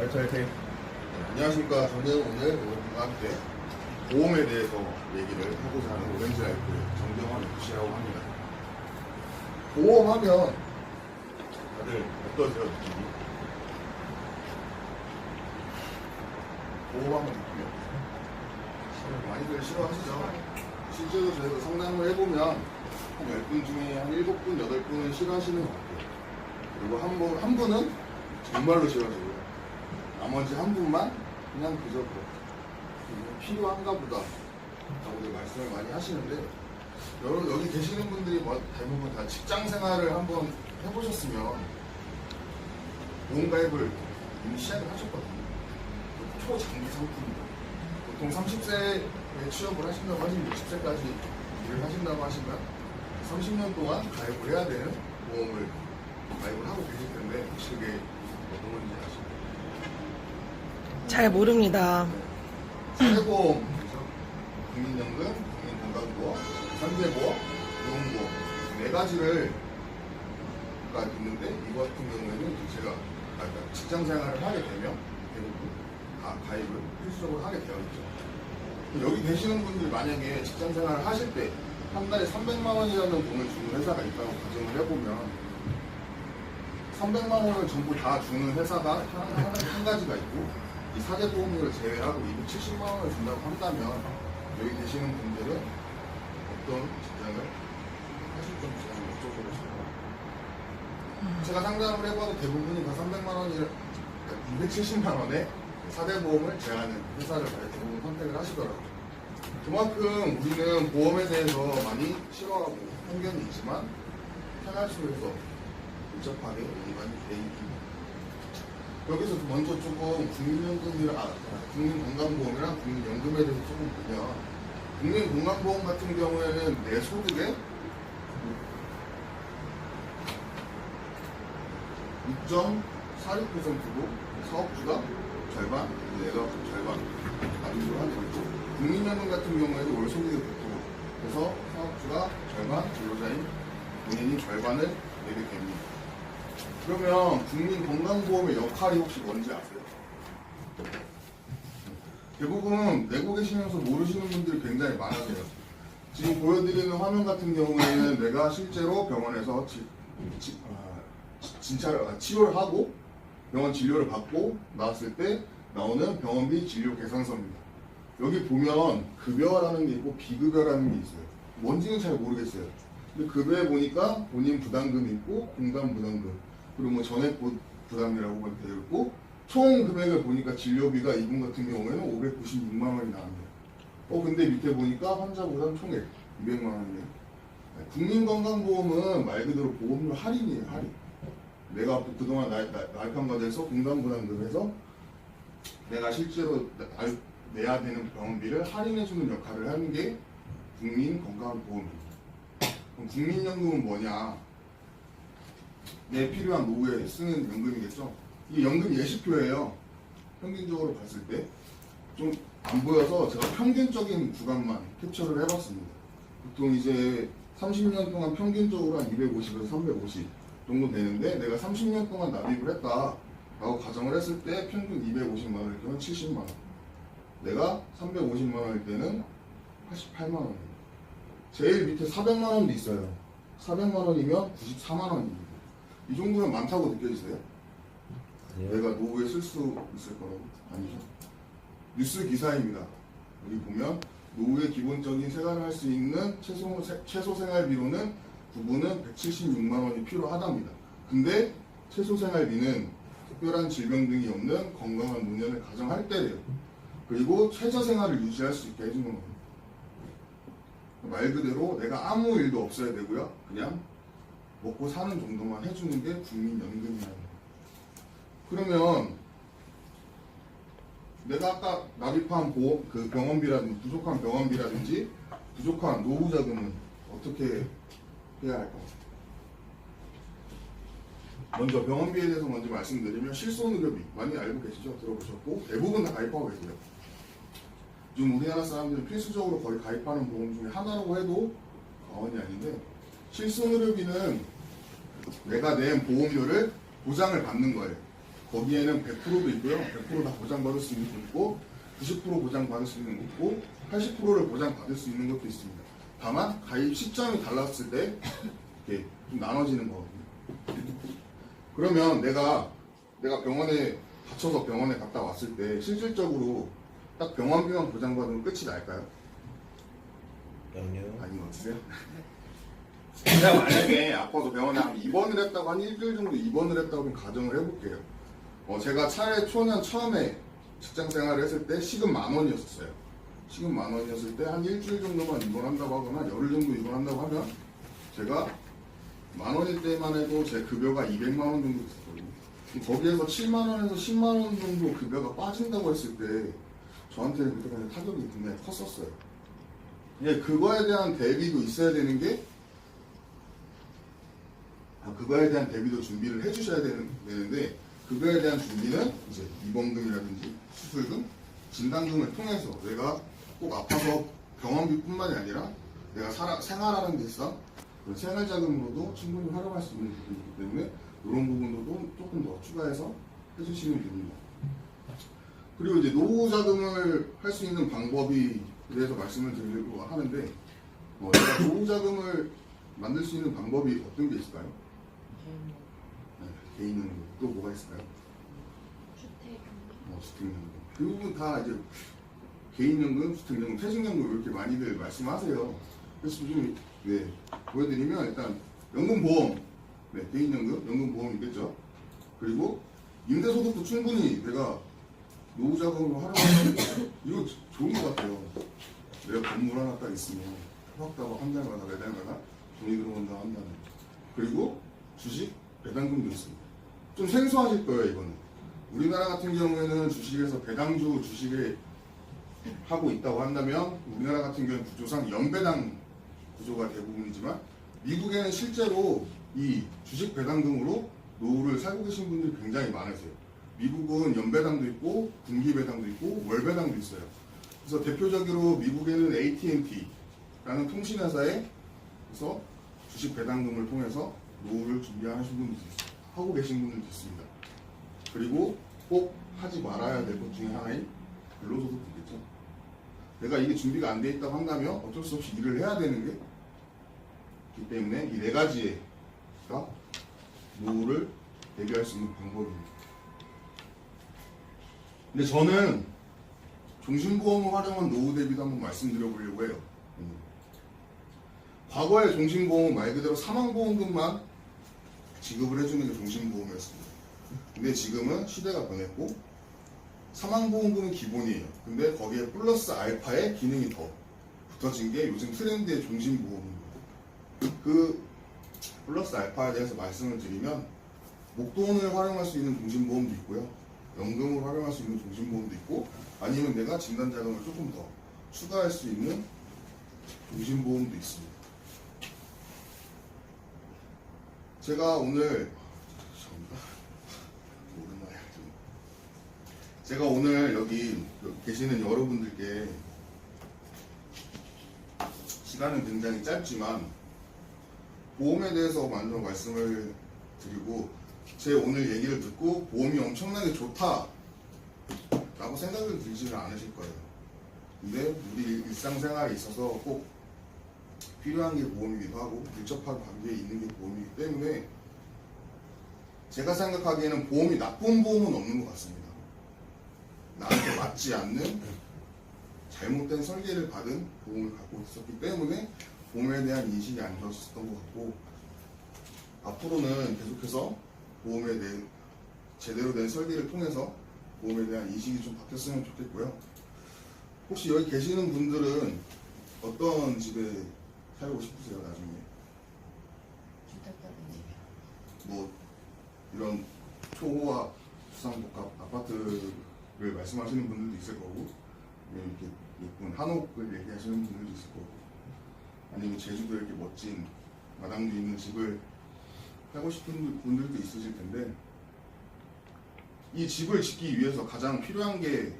화이팅. 안녕하십니까. 저는 오늘 여러분과 함께 보험에 대해서 얘기를 하고자 하는 오렌지 라이프 정경환 FC라고 합니다. 보험하면 다들 어떠세요? 느낌이? 보험하면 느낌이 어떠세요? 많이들 싫어하시죠? 실제로 저희가 상담을 해보면 한 10분 중에 한 7분, 8분은 싫어하시는 것 같아요. 그리고 한 분은 정말로 싫어하시고요. 나머지 한 분만 그냥 그저 그렇게 필요한가 보다 라고들 말씀을 많이 하시는데, 여러분 여기 계시는 분들이 대부분 다 직장 생활을 한번 해보셨으면 보험가입을 이미 시작을 하셨거든요. 초장기 상품입니다. 보통 30세에 취업을 하신다고 하시면 60세까지 일을 하신다고 하시면 30년 동안 가입을 해야 되는 보험을 가입을 하고 계실 텐데, 혹시 그게 어떤 건지 아시나요? 잘 모릅니다. 사회보험, 국민연금, 국민건강보험, 상대보험, 노동보험 네 가지를 있는데, 이거 같은 경우에는 제가 직장 생활을 하게 되면 대부분 다 가입을 필수적으로 하게 되어 있죠. 여기 계시는 분들이 만약에 직장 생활을 하실 때 한 달에 300만 원이라는 돈을 주는 회사가 있다고 가정을 해보면, 300만 원을 전부 다 주는 회사가 한 가지가 있고, 이 사대보험료를 제외하고 270만 원을 준다고 한다면, 여기 계시는 분들은 어떤 직장을 하실 건지 한번 여쭤보고 싶어요. 제가 상담을 해봐도 대부분이 다 300만 원이 270만 원에 사대보험을 제외하는 회사를 대부분 선택을 하시더라고요. 그만큼 우리는 보험에 대해서 많이 싫어하고 편견이 있지만 생활 속에서 복잡하게 많이 돼 있습니다. 여기서 먼저 조금 국민건강보험이랑 국민연금에 대해서 조금 보면, 국민건강보험 같은 경우에는 내 소득의 6.46%고 사업주가 절반, 내가 절반 나누기로 하는 거죠. 국민연금 같은 경우에도 월 소득의 100%, 그래서 사업주가 절반, 근로자인 본인이 절반을 내게 됩니다. 그러면 국민건강보험의 역할이 혹시 뭔지 아세요? 대부분 내고 계시면서 모르시는 분들이 굉장히 많으세요. 지금 보여드리는 화면 같은 경우에는 내가 실제로 병원에서 치료를 하고 병원 진료를 받고 나왔을 때 나오는 병원비 진료 계산서입니다. 여기 보면 급여라는 게 있고 비급여라는 게 있어요. 뭔지는 잘 모르겠어요. 근데 급여에 보니까 본인 부담금이 있고 공단 부담금, 그리고 뭐 전액 부담이라고 되어 있고, 총 금액을 보니까 진료비가 이분 같은 경우에는 596만 원이 나왔네요. 근데 밑에 보니까 환자 부담 총액 200만 원이네요. 국민건강보험은 말 그대로 보험료 할인이에요, 할인. 내가 그동안 나이판과대해서 공단 부담금에서 내가 실제로 내야 되는 병원비를 할인해주는 역할을 하는 게 국민건강보험입니다. 그럼 국민연금은 뭐냐? 내 필요한 노후에 쓰는 연금이겠죠? 이 연금 예시표예요. 평균적으로 봤을 때 좀 안 보여서 제가 평균적인 구간만 캡처를 해봤습니다. 보통 이제 30년 동안 평균적으로 한 250에서 350 정도 되는데, 내가 30년 동안 납입을 했다 라고 가정을 했을 때 평균 250만 원일 때는 70만 원, 내가 350만 원일 때는 88만 원입니다. 제일 밑에 400만 원도 있어요. 400만 원이면 94만 원입니다. 이 정도면 많다고 느껴지세요? 내가 노후에 쓸 수 있을 거라고? 아니죠. 뉴스 기사입니다. 여기 보면 노후에 기본적인 생활을 할 수 있는 최소 생활비로는 부부는 176만 원이 필요하답니다. 근데 최소 생활비는 특별한 질병 등이 없는 건강한 노년을 가정할 때래요. 그리고 최저 생활을 유지할 수 있게 해주는 겁니다. 말 그대로 내가 아무 일도 없어야 되고요. 그냥 먹고 사는 정도만 해주는 게 국민연금이라는 거예요. 그러면 내가 아까 납입한 병원비라든지 부족한 병원비라든지 부족한 노후 자금은 어떻게 해야 할까요? 먼저 병원비에 대해서 먼저 말씀드리면, 실손의료비 많이 알고 계시죠? 들어보셨고 대부분 다 가입하고 계세요. 지금 우리나라 사람들은 필수적으로 거의 가입하는 보험 중에 하나라고 해도 과언이 아닌데, 실손의료비는 내가 낸 보험료를 보장을 받는 거예요. 거기에는 100%도 있고요. 100% 다 보장받을 수 있는 것도 있고 90% 보장받을 수 있는 것도 있고 80%를 보장받을 수 있는 것도 있습니다. 다만 가입 시점이 달랐을 때 이렇게 좀 나눠지는 거거든요. 그러면 내가 병원에 다쳐서 병원에 갔다 왔을 때 실질적으로 딱 병원비만 보장받으면 끝이 날까요? 영유. 아닌 것 같으세요? 제가 만약에 아파서 병원에 한 입원을 했다고 한 일주일 정도 입원을 했다고 좀 가정을 해볼게요. 제가 차례 초년 처음에 직장 생활을 했을 때 시급 10,000원이었어요. 시급 10,000원이었을 때 한 일주일 정도만 입원한다고 하거나 열흘 정도 입원한다고 하면 제가 10,000원일 때만 해도 제 급여가 200만 원 정도 됐었거든요. 거기에서 7만 원에서 10만 원 정도 급여가 빠진다고 했을 때 저한테는 그때까지 타격이 굉장히 컸었어요. 예, 그거에 대한 대비도 있어야 되는 게 그거에 대한 대비도 준비를 해주셔야 되는데 그거에 대한 준비는 이제 입원금이라든지 수술금, 진단금을 통해서 내가 꼭 아파서 병원비뿐만이 아니라 내가 생활하는 데 있어 그런 생활자금으로도 충분히 활용할 수 있는 부분이기 때문에 이런 부분도 조금 더 추가해서 해주시면 됩니다. 그리고 이제 노후자금을 할 수 있는 방법에 대해서 말씀을 드리려고 하는데 제가 노후자금을 만들 수 있는 방법이 어떤 게 있을까요? 네, 개인연금 또 뭐가 있을까요? 주택연금. 대부분 다 이제 개인연금, 주택연금, 퇴직연금 이렇게 많이들 말씀하세요. 그래서 좀 보여드리면 일단 연금보험, 개인연금, 연금보험 있겠죠. 그리고 임대소득도 충분히 내가 노후자금으로 활용하면 이거 좋은 것 같아요. 내가 건물 하나 딱 있으면 타박타박 한 달마다 매달마다 돈이 들어온다 한다는. 그리고 주식 배당금도 있습니다. 좀 생소하실 거예요 이거는. 우리나라 같은 경우에는 주식에서 배당주 주식을 하고 있다고 한다면 우리나라 같은 경우는 구조상 연배당 구조가 대부분이지만 미국에는 실제로 이 주식 배당금으로 노후를 살고 계신 분들이 굉장히 많으세요. 미국은 연배당도 있고 분기배당도 있고 월배당도 있어요. 그래서 대표적으로 미국에는 AT&T라는 통신회사에서 주식 배당금을 통해서 노후를 준비하신 분들도 있어요. 하고 계신 분들도 있습니다. 그리고 꼭 하지 말아야 될 것 중에 하나인 근로소득이겠죠. 내가 이게 준비가 안 돼 있다고 한다면 어쩔 수 없이 일을 해야 되는 게 있기 때문에 이 네 가지가 노후를 대비할 수 있는 방법입니다. 근데 저는 종신보험을 활용한 노후 대비도 한번 말씀드려보려고 해요. 과거에 종신보험은 말 그대로 사망보험금만 지급을 해주는 게 종신보험이었습니다. 근데 지금은 시대가 변했고 사망보험금은 기본이에요. 근데 거기에 플러스 알파의 기능이 더 붙어진 게 요즘 트렌드의 종신보험입니다. 그 플러스 알파에 대해서 말씀을 드리면 목돈을 활용할 수 있는 종신보험도 있고요. 연금을 활용할 수 있는 종신보험도 있고 아니면 내가 진단자금을 조금 더 추가할 수 있는 종신보험도 있습니다. 제가 오늘 여기 계시는 여러분들께 시간은 굉장히 짧지만 보험에 대해서 먼저 말씀을 드리고 제 오늘 얘기를 듣고 보험이 엄청나게 좋다 라고 생각을 들지는 않으실 거예요. 근데 우리 일상생활에 있어서 꼭 필요한 게 보험이기도 하고 밀접한 관계에 있는 게 보험이기 때문에 제가 생각하기에는 보험이 나쁜 보험은 없는 것 같습니다. 나한테 맞지 않는 잘못된 설계를 받은 보험을 갖고 있었기 때문에 보험에 대한 인식이 안 좋았었던 것 같고 앞으로는 계속해서 보험에 대한 제대로 된 설계를 통해서 보험에 대한 인식이 좀 바뀌었으면 좋겠고요. 혹시 여기 계시는 분들은 어떤 집에 살고 싶으세요 나중에? 뭐 이런 초호화 주상복합 아파트를 말씀하시는 분들도 있을 거고 이렇게 예쁜 한옥을 얘기하시는 분들도 있을 거고 아니면 제주도에 이렇게 멋진 마당도 있는 집을 살고 싶은 분들도 있으실 텐데 이 집을 짓기 위해서 가장 필요한 게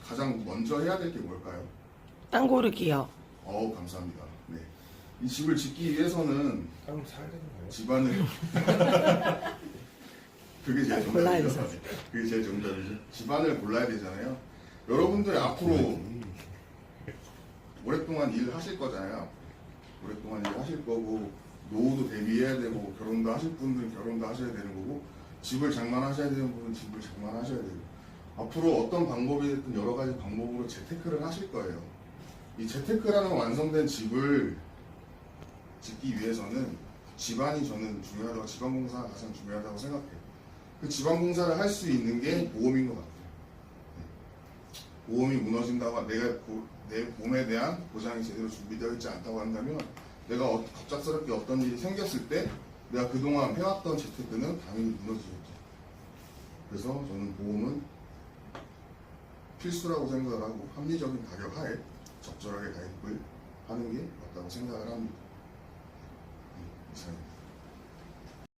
가장 먼저 해야 될 게 뭘까요? 땅 고르기요. 감사합니다. 네. 이 집을 짓기 위해서는 그럼 사야 되는 거예요? 집안을 그게 제일 골라야 정답이죠. 돼서. 그게 제일 정답이죠. 집안을 골라야 되잖아요. 여러분들이 앞으로 오랫동안 일을 하실 거잖아요. 오랫동안 일을 하실 거고 노후도 대비해야 되고 결혼도 하실 분들은 결혼도 하셔야 되는 거고 집을 장만하셔야 되는 분은 집을 장만하셔야 되고 앞으로 어떤 방법이 됐든 여러 가지 방법으로 재테크를 하실 거예요. 이 재테크라는 완성된 집을 짓기 위해서는 집안이 저는 중요하다고 집안공사가 가장 중요하다고 생각해요. 그 집안공사를 할 수 있는 게 보험인 것 같아요. 네. 보험이 무너진다고 내 몸에 대한 보장이 제대로 준비되어 있지 않다고 한다면 내가 갑작스럽게 어떤 일이 생겼을 때 내가 그동안 해왔던 재테크는 당연히 무너지겠죠. 그래서 저는 보험은 필수라고 생각을 하고 합리적인 가격 하에 적절하게 가입을 하는 게 맞다고 생각을 합니다. 이상입니다.